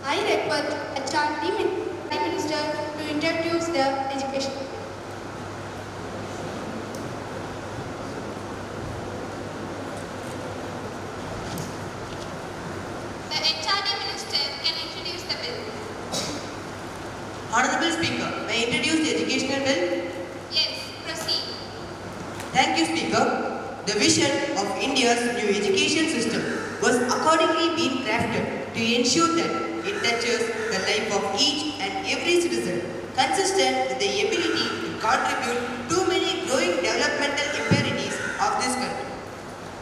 I request HRD Minister to introduce the education. The HRD Minister can introduce the bill. Honorable Speaker, may I introduce the educational bill? Yes, proceed. Thank you, Speaker. The vision of India's new education system was accordingly being crafted to ensure that it touches the life of each and every citizen, consistent with the ability to contribute to many growing developmental imperatives of this country.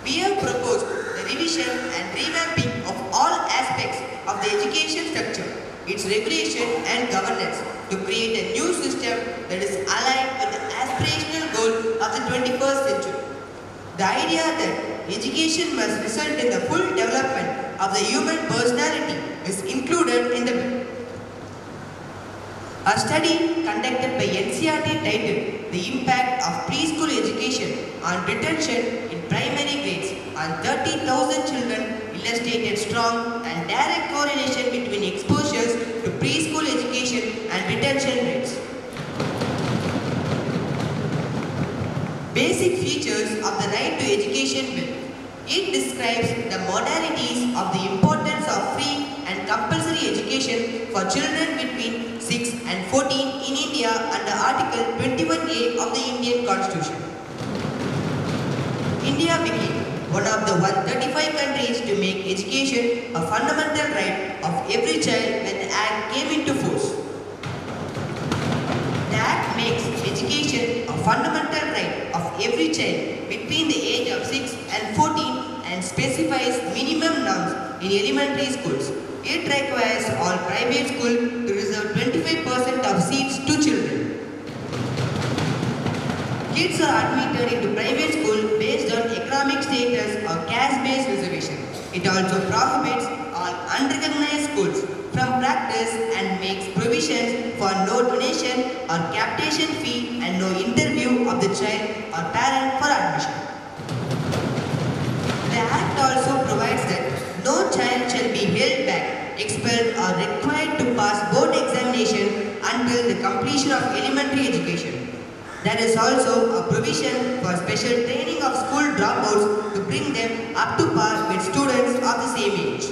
We have proposed the revision and revamping of all aspects of the education structure, its regulation and governance to create a new system that is aligned with the aspirational goal of the 21st century. The idea that education must result in the full development of the human personality is included in the bill. A study conducted by NCERT titled The Impact of Preschool Education on Retention in Primary Grades on 30,000 children illustrated strong and direct correlation between exposures to preschool education and retention rates. Basic features of the Right to Education Bill. It describes the modalities of the importance of free and compulsory education for children between 6 and 14 in India under Article 21A of the Indian Constitution. India became one of the 135 countries to make education a fundamental right of every child when the Act came into force. The Act makes education a fundamental right of every child between the age of 6 and 14 and specifies minimum norms in elementary schools. It requires all private schools to reserve 25% of seats to children. Kids are admitted into private school based on economic status or caste-based reservation. It also prohibits all unrecognized schools from practice and makes provisions for no donation or capitation fee and no interview of the child or parent for admission. The Act also provides that no child shall be held back, expelled or required to pass board examination until the completion of elementary education. There is also a provision for special training of school dropouts to bring them up to par with students of the same age.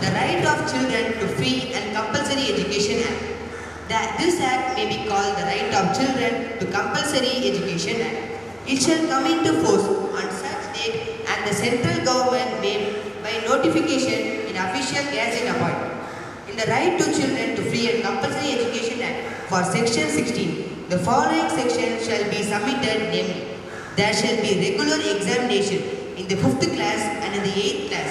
The Right of Children to Free and Compulsory Education Act. This Act may be called the Right of Children to Compulsory Education Act. It shall come into force on such date and the central government may by notification in official gazette appointment. In the Right to Children to Free and Compulsory Education Act for Section 16, the following sections shall be submitted, namely, there shall be regular examination in the 5th class and in the 8th class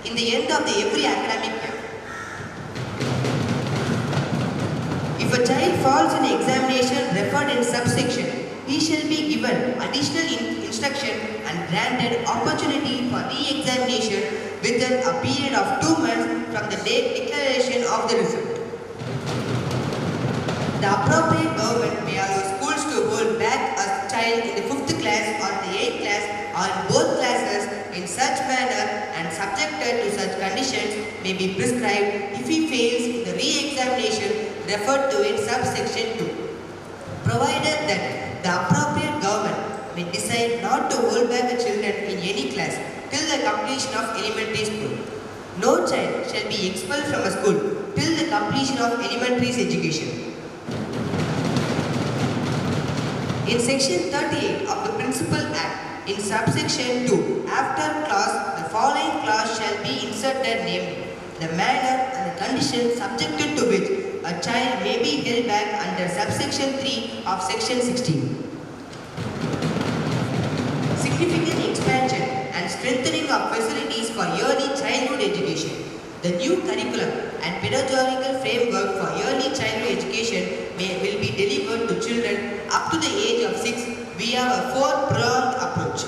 in the end of every academic year. If a child falls in examination referred in subsection, he shall be given additional instruction and granted opportunity for re-examination within a period of 2 months from the date declaration of the result. The appropriate government may allow schools to hold back a child in the 5th class or the 8th class or in both classes in such manner and subjected to such conditions may be prescribed if he fails the re-examination referred to in subsection 2, provided that the appropriate government may decide not to hold back the children in any class till the completion of elementary school. No child shall be expelled from a school till the completion of elementary education. In Section 38 of the Principal Act, in subsection 2, after clause, the following clause shall be inserted, namely, the manner and the conditions subjected to which a child may be held back under subsection 3 of Section 16. Significant expansion and strengthening of facilities for early childhood education. The new curriculum and pedagogical framework for early childhood education will be delivered to children up to the age of 6 via a 4-pronged approach.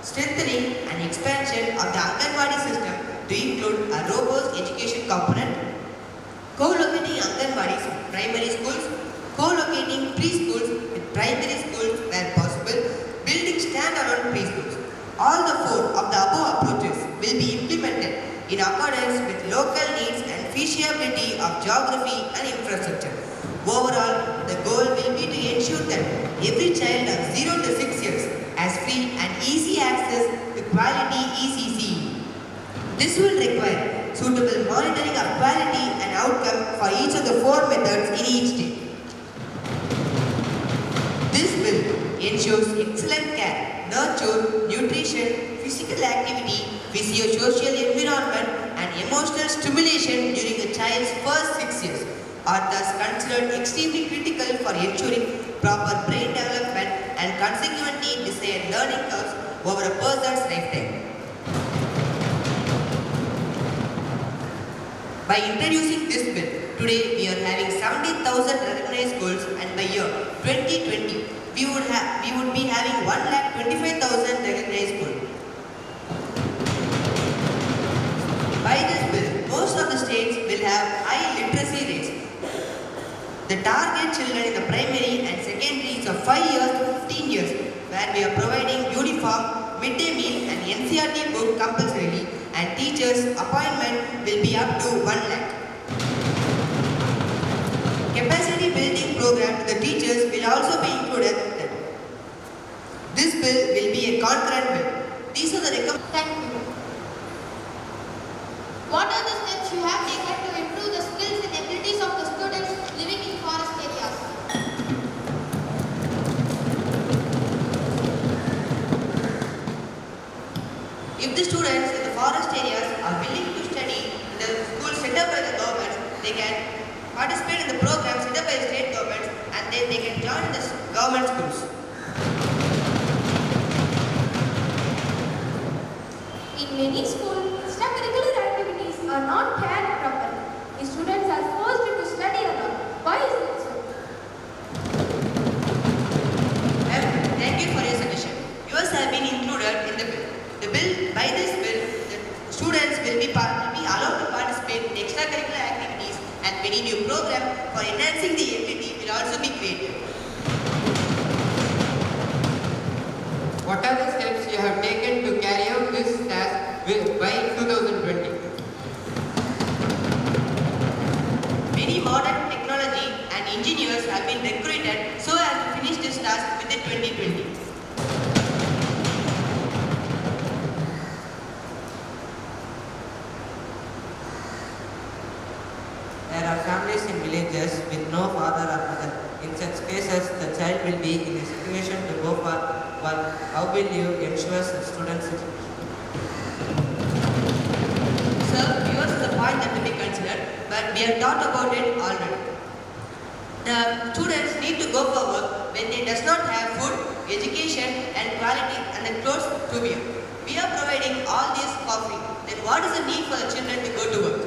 Strengthening and expansion of the Anganwadi system to include a robust education component, co-locating Anganwadis with primary schools, co-locating preschools with primary schools where possible, building stand-alone preschools. All the 4 of the above approaches will be implemented in accordance with local needs and feasibility of geography and infrastructure. Overall, the goal will be to ensure that every child of 0 to 6 years has free and easy access to quality ECC. This will require suitable monitoring of quality and outcome for each of the 4 methods in each state. This will ensure excellent care, nurture, nutrition, physical activity, physio-social environment and emotional stimulation during a child's first 6 years are thus considered extremely critical for ensuring proper brain development and consequently desired learning curves over a person's lifetime. By introducing this bill, today we are having 70,000 recognized schools and by year 2020, we would be having 1,25,000 recognized schools. By this bill, most of the states will have high literacy rates. The target children in the primary and secondary is of 5 years to 15 years, where we are providing uniform, midday meal and NCERT book compulsorily, and teachers' appointment will be up to 1 lakh. Capacity building program to the teachers will also be included. This bill will be a concurrent bill. These are the recommendations. Thank you. What are the steps you have taken to improve the skills and abilities of the students living in forest areas? If the students in the forest areas are willing to study in the schools set up by the government, they can participate in the programs set up by the state governments and then they can join the government schools. In many schools, extracurricular activities are not carried properly. The students are forced to study alone. Why is that so? Thank you for your suggestion. Yours have been included in the bill. By this bill, the students will be allowed to participate in extracurricular activities and many new programs for enhancing the ability will also be created. What are the steps you have taken to carry out this task by 2020? Many modern technology and engineers have been recruited so as to finish this task within 2020. There are families in villages with no father or mother. In such cases, the child will be in a situation to go for work. How will you ensure the students' situation? Sir, yours is a point that will be considered, but we have thought about it already. The students need to go for work when they does not have food, education and quality and the clothes to wear. We are providing all this for free. Then what is the need for the children to go to work?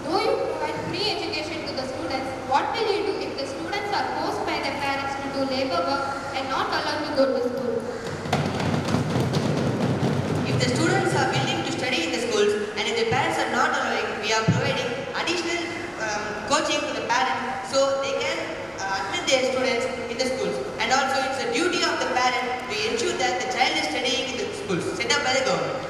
Though you provide free education to the students, what will you do if the students are forced by their parents to do labor work and not allowed to go to school? If the students are willing to study in the schools and if the parents are not allowing, we are providing additional coaching to the parents so they can admit their students in the schools. And also it's a duty of the parent to ensure that the child is studying in the schools set up by the government.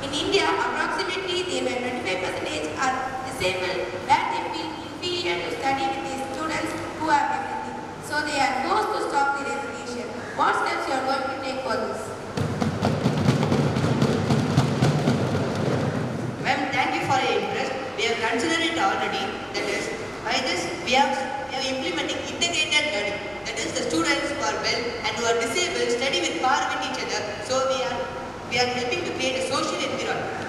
In India, approximately the 25% are disabled that they feel inferior to study with the students who have everything. So they are forced to stop their education. What steps you are going to take for this? Ma'am, thank you for your interest. We have considered it already. That is, by this we are implementing integrated learning. That is, the students who are well and who are disabled study with par with each other. So we are helping to create a social environment.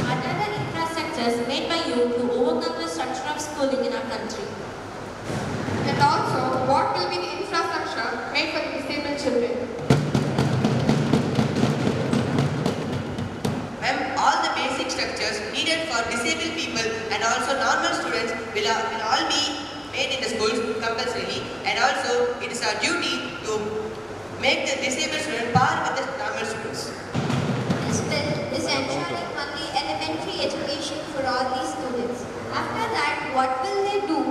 What are the infrastructures made by you to overcome the structure of schooling in our country? And also, what will be the infrastructure made for the disabled children? Ma'am, all the basic structures needed for disabled people and also normal students will all be made in the schools compulsorily, and also it is our duty to make the disabled student par with the normal students. This bill is ensuring only elementary education for all these students. After that, what will they do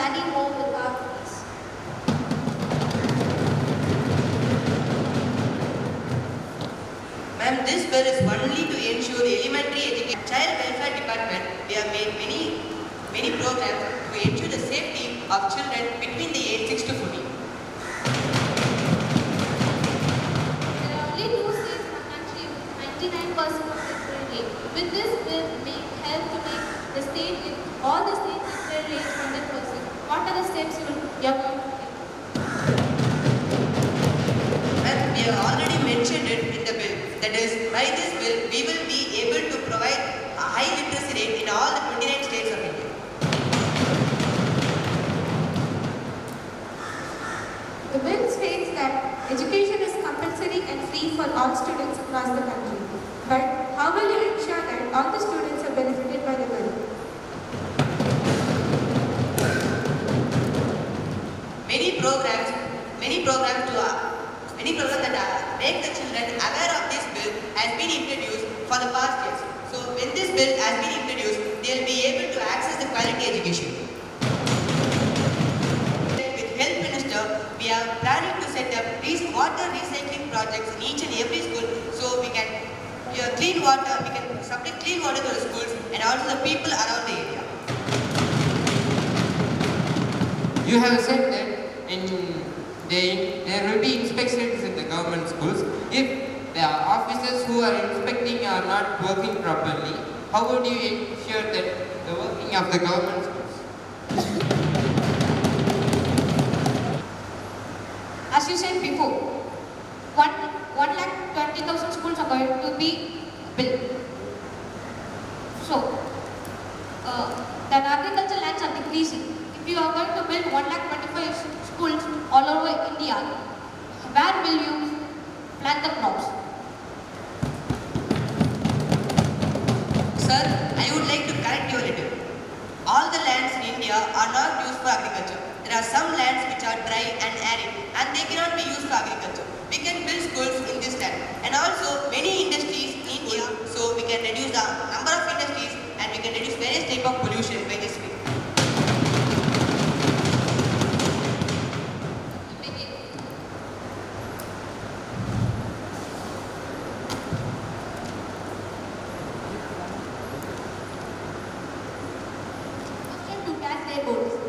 study more without fees. Ma'am, this bill is only to ensure the elementary education. Child welfare department, we have made many programs to ensure the safety of children between the age 6 to 14. There are only 2 states in the country with 99% of literate rate. With this bill may help to make the state with all the states literate rate 100%. What are the steps you are going to take? Ma'am, we have already mentioned it in the bill. That is, by this bill, we will be able to provide a high literacy rate in all the 29 states of India. The bill states that education is compulsory and free for all students across the country. But how will you ensure that all the students are benefited by the bill? Many programs that make the children aware of this bill has been introduced for the past years. So when this bill has been introduced, they will be able to access the quality education. With Health Minister, we are planning to set up these water recycling projects in each and every school, so we can clean water, we can supply clean water to the schools and also the people around the area. You have said that there will be inspections in the government schools. If the officers who are inspecting are not working properly, how would you ensure that the working of the government schools? As you said before, 1,20,000 schools are going to be built. So, the agricultural lands are decreasing. If you are going to build 1,25,000 schools all over India, where will you plant the crops? Sir, I would like to correct you a little. All the lands in India are not used for agriculture. There are some lands which are dry and arid and they cannot be used for agriculture. We can build schools in this land. And also many industries in India, so we can reduce the number of industries and we can reduce various type of pollution by this way. To tax their votes.